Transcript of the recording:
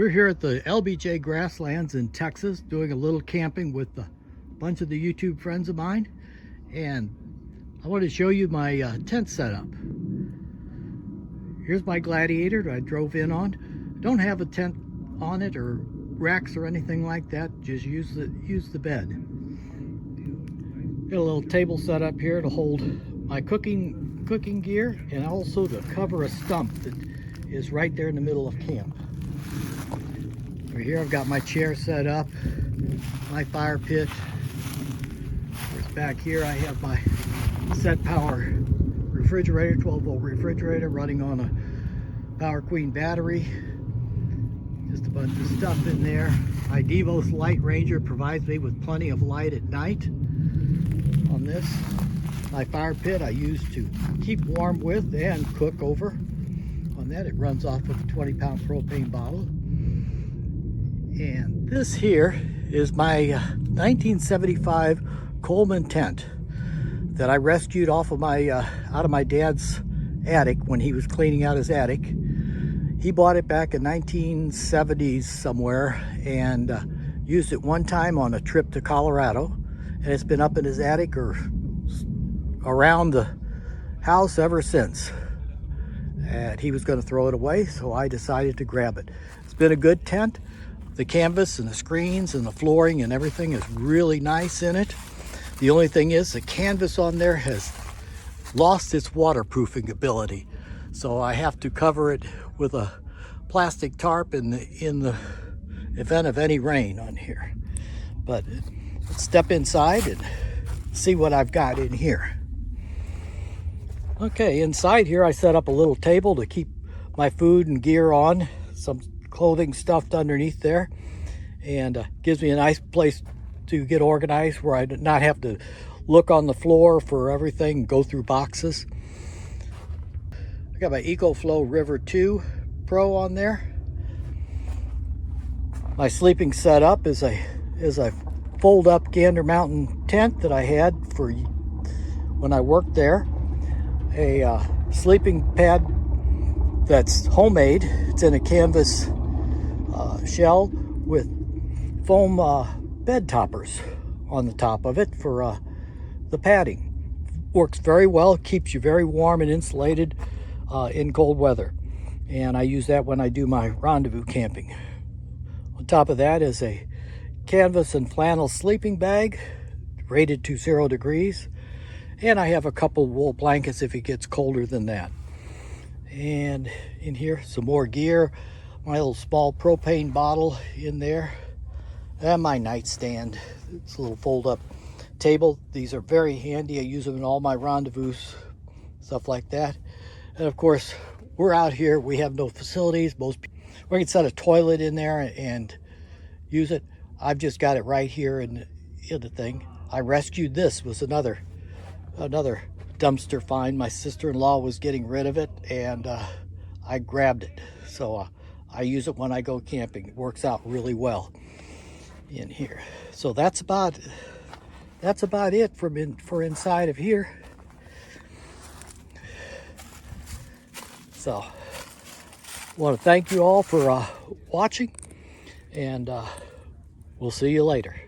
We're here at the LBJ Grasslands in Texas doing a little camping with a bunch of the YouTube friends of mine, and I want to show you my tent setup. Here's my Gladiator that I drove in on. Don't have a tent on it or racks or anything like that, just use the bed. Got a little table set up here to hold my cooking gear, and also to cover a stump that is right there in the middle of camp. Over here I've got my chair set up, my fire pit. Back here I have my set power refrigerator, 12-volt refrigerator running on a Power Queen battery. Just a bunch of stuff in there. My Devos Light Ranger provides me with plenty of light at night on this. My fire pit I use to keep warm with and cook over. On that, it runs off of a 20-pound propane bottle. And this here is my 1975 Coleman tent that I rescued off of my out of my dad's attic when he was cleaning out his attic. He bought it back in 1970s somewhere and used it one time on a trip to Colorado, and it's been up in his attic or around the house ever since. And he was going to throw it away, so I decided to grab it. It's been a good tent. The canvas and the screens and the flooring and everything is really nice in it. The only thing is the canvas on there has lost its waterproofing ability, so I have to cover it with a plastic tarp in the event of any rain on here. But let's step inside and see what I've got in here. Okay, inside here I set up a little table to keep my food and gear on, some clothing stuffed underneath there, and gives me a nice place to get organized where I not have to look on the floor for everything and go through boxes. I got my EcoFlow River 2 Pro on there. My sleeping setup is a fold-up Gander Mountain tent that I had for when I worked there. A sleeping pad that's homemade. It's in a canvas shell with foam bed toppers on the top of it for the padding. Works very well, keeps you very warm and insulated in cold weather. And I use that when I do my rendezvous camping. On top of that is a canvas and flannel sleeping bag rated to 0 degrees. And I have a couple wool blankets if it gets colder than that. And in here, some more gear. My little small propane bottle in there. And my nightstand. It's a little fold-up table. These are very handy. I use them in all my rendezvous, stuff like that. And of course, we're out here. We have no facilities. We can set a toilet in there and use it. I've just got it right here in the thing. I rescued this. Was another dumpster find. My sister-in-law was getting rid of it, and I grabbed it. So I use it when I go camping. It works out really well in here. So that's about it for inside of here. So I want to thank you all for watching, and we'll see you later.